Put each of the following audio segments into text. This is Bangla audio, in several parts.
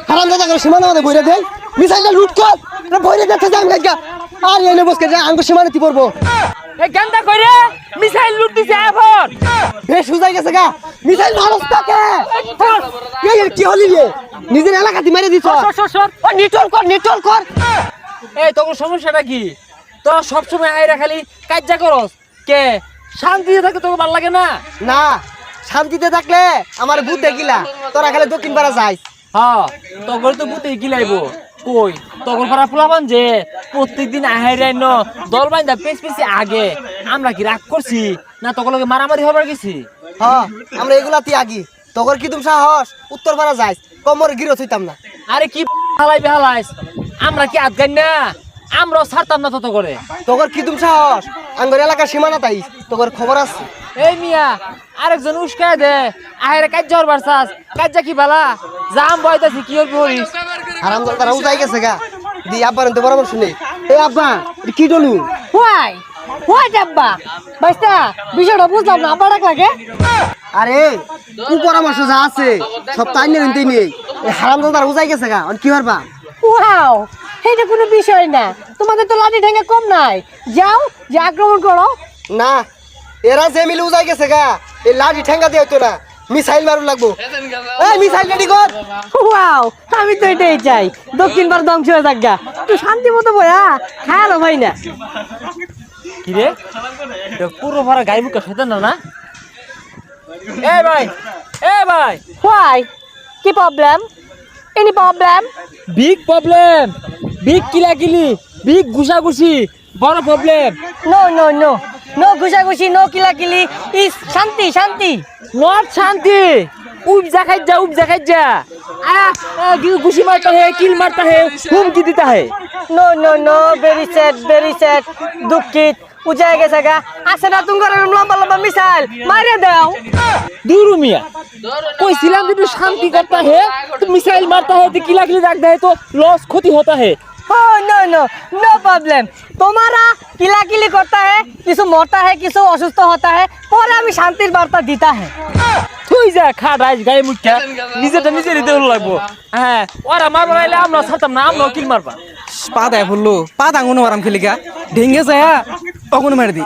হারামজাদা করে সীমানা মধ্যে বইরে দেয় মিসাইলটা লুট কর বইরে দেখতে যাম গাইগা আর এনে বসকে আঙ্গো সীমানাতে পড়বো এ গেন্দা কইরে মিসাইল লুট দিছে এখন বেশ সুজাই গেছে গা মিসাইল মারস তাকে কি হলি রে নিজের এলাকাতে মেরে দিছ সর ও নিটল কর এই তোর সমস্যাটা কি তোরা সবসময় আইরা খালি কাজ্জা করস কে শান্তিতে থাকতে তোকে ভালো লাগে না না শান্তিতে থাকলে আমার ভূত দেখিলা তোরা খালি দক্ষিণ পাড়া যাইস হ্যাঁ তখন তো বুতে গিলাইবো কই তখন পাড়া ফুলাবান যে প্রত্যেকদিন আহাইরাই ন দল বাইন্দা পেছি আগে আমরা কি রাগ করছি না তখন লগে মারামারি হবার গেছি হ্যাঁ আমরা এগুলাতে আগি তোর কি তুমি সাহস উত্তর পাড়া যাইস কমর গিরো হইতাম না আরে কি হালাইস আমরা কি আদগাই না আমরাও ছাড়তাম না তত করে তোর কি তুমি সাহস আঙ্গর এলাকার সীমানা তাইস তোর খবর আছে এই মিয়া আরেকজন উস্কায় দে আহেরে কাজ্জা হরবার চাস কাজ্জা কি বালা জাম বইতাছি কি হবি হরিস হারামজাদা উজাই গেছে গা দি আব্বার তো পরামর্শ নেই এ আব্বা কি ডলু হোয়াই আব্বা বাইস্তা বিষয়টা বুঝলাম না আব্বা ডাক লাগে আরে কি পরামর্শ যা আছে সব তাই নিতে নেই এই হারামজাদা উজাই গেছে গা কি হরবা ওয়াও এটা কোনো বিষয় না তোমাদের তো লাঠি ঠেঙ্গা কম নাই যাও যে আক্রমণ করো না এরা যে মিলে উজাই গেছে গা এই লাঠি ঠেঙ্গা দিয়ে হইতো না মিসাইল মারু লাগবো এই মিসাইল রেডি কর ওয়াও আমি তো এটাই চাই দক্ষিণ ভারত ধ্বংস হয়ে যাক গা তুই শান্তি মতো বয়া খায়ালো ভাই না কি রে পুরো ভরা গাই মুখা সেটা না এ ভাই হোয়াই কি problem any problem big problem big কিলাকিলি বিগ ঘুষাঘুষি বড় problem no no no no ঘুষাঘুষি নো কিলাকিলি ইস শান্তি শান্তি নট শান্তি उपजा खाइजा घुसी मारता है किल मारता है हुमकी देता है no no no very sad दुखित उजाय গেছে গা আছে না তোমার লম্বা লম্বা মিসাইল মারে দাও दूर मियां कोई सिलाम भी शांति करता है तो मिसाइल मारता है तो किला किली रखता है तो लॉस क्षति होता है Oh no no no problem तुम्हारा किलाकिली करता है किसी मरता है किसी असुस्थ होता है और हमें शांति वार्ता देता है তুই যা খাড়াইস গায়ে মুখটা নিজেটা নিজে দিতে লাগবো হ্যাঁ ওরা মারবার আইলে আমরা ছাড়তাম না আমরা কিল মারবা পা দেয় বললো পা দাঙ্গুনো আরাম খেলিকা ঢেঙ্গে যায় তখন মেরে দি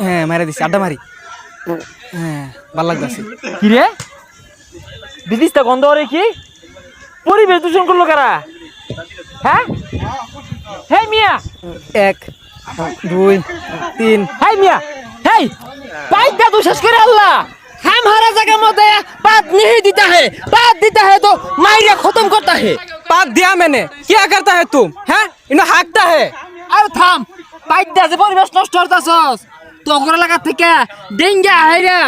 হ্যাঁ মেরে দিছি আড্ডা মারি হ্যাঁ ভাল লাগতেছে কি রে বিদিশটা গন্ধ রে কি পরিবেশ দূষণ করলো কারা হ্যাঁ হেই মিয়া 1 2 3 হেই মিয়া হেই বাইকটা তো শেষ করে আল্লাহ हमारा जगह मत बात नहीं देता है तो मायरा खत्म करता है पात दिया मैंने क्या करता है तुम हैं इन्हें हाकता है अरे थाम বাইক দা যে পরিবেশ নষ্ট করতাছস তোগরা লাগা থেকে ডেঙ্গা হাইরা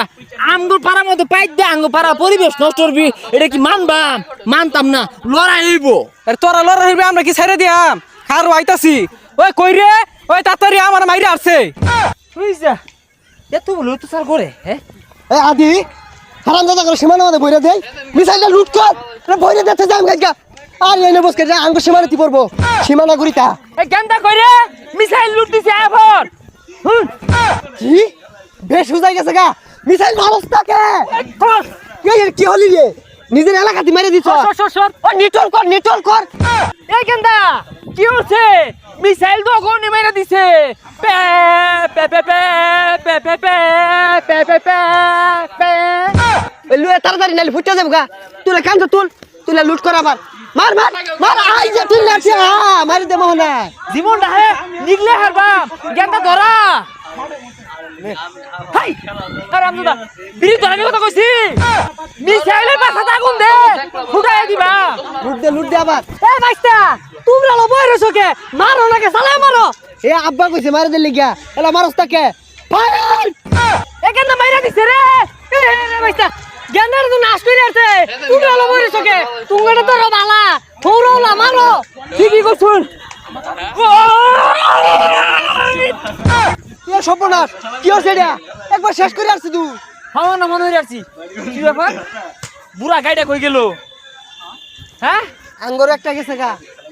আমগুর পাড়ার মধ্যে বাইক দা আঙ্গু পাড়া পরিবেশ নষ্ট করবি এটা কি মানতাম না লড়াই হইব আরে তোরা লড়াই হইবে আমরা কি ছেড়ে দিয়াম খার আইতাছি ওই কই রে ওই তাড়াতাড়ি আমার মাইরা আসছে বুঝছা এত বলো তো স্যার করে হ্যাঁ এ আদি হারামজাদা করে সীমানা মধ্যে বইরে দেয় মিসাইলটা লুট কর বইরে দেখতে যাম গাইগা আর এনে বসকে আঙ্গো সীমানাতে পড়বো সীমানা করিতা এই গেন্দা কইরে মিসাইল লুট দিছে এখন কি বেশ সুজাই গেছে গা মিসাইল মারস তাকে কি হলি রে নিজের এলাকাতে মেরে দিছ সর ও নিটল কর এই গেন্দা কি হচ্ছে মিসাইল তো কোনে মেরে দিছে পে পে পে পে পে পে পে পে পে পে পে লুয়ে তাড়াতাড়ি নালি ফুটে যাবো গা তুলে কাঞ্চ তুলে লুট কর আবার মার আই যে তুই লাগছে মারি দে মোহনা জীবনটা হে নিগলে হারবা গেন্দা ধরা হাই আরামদাদা বিড়ি ধরা কথা কইছি মিসাইলের পাশে আগুন দে ফুটাই দিবা লুট দে আবার এ বাইস্তা তোমরা লো বইরে সকে মারো নাকি সালা মারো এ আব্বা কইছে মারি দে লিগা এলা মারস তাকে ফায়ার এখানে মাইরা দিছে রে এ বাইস্তা গেন্দার তো নাশ করে আছে তোমরা লো বইরে সকে তোমরা তো বালা থৌরলা মারো ঠিকই কইছুন এ সর্বনাশ কি হচ্ছে এটা একবার শেষ করে আসছিস তুই হাওয়া না মনে হই আসছি কি ব্যাপার বুড়া গাইডা কই গেল হ্যাঁ আঙ্গর একটা গেছে গা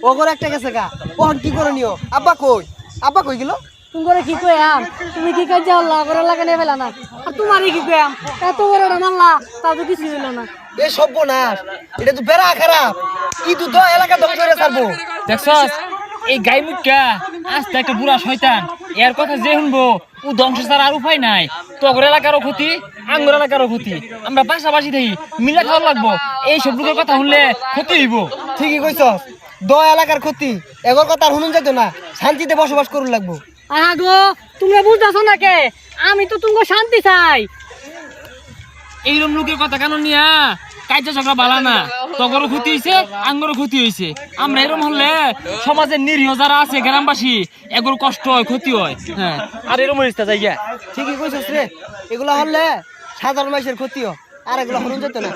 ওগর একটা গেছে গা ওহন কি করে নিও আব্বা কই গেল তোমরা কি কইয়াম তুমি কি কাজ আল্লাহ করে লাগানে ফেলা না আর তোমারই কি কইয়াম এত বড় মাল্লা তা তো কিছু হইল না এ সর্বনাশ এটা তো বেড়া খারাপ কি তুই তো এলাকা ধ্বংস করে ছাড়বো। দেখছস এই গাই মুখটা আস্তে একটা বুড়া শয়তান এর কথা যে শুনবো ও ধ্বংস ছাড়া আর উপায় নাই। তোর এলাকারও ক্ষতি আঙ্গুর এলাকারও ক্ষতি, আমরা পাশাপাশি থাকি মিলে খাওয়া লাগবো। এই সব লোকের কথা শুনলে ক্ষতি হইব। ঠিকই কইছস, দ এলাকার ক্ষতি এগর কথা আর শুনুন যেত না, শান্তিতে বসবাস করুন লাগবো। আগো তোমরা বুঝতেছো না কে, আমি তো তুমি শান্তি চাই। এইরকম লোকের কথা কেন নিয়া কাজ ঝগড়া বালা না, তগরও ক্ষতি হয়েছে আঙ্গরও ক্ষতি হয়েছে। আমরা এরকম হলে সমাজের নিরীহ যারা আছে গ্রামবাসী এগুলো কষ্ট হয় ক্ষতি হয়। হ্যাঁ আর এরকম হইছে জায়গা। ঠিকই কইছস রে, এগুলা হলে সাধারণ মানুষের ক্ষতিও, আর এগুলা শুনুন যেত না।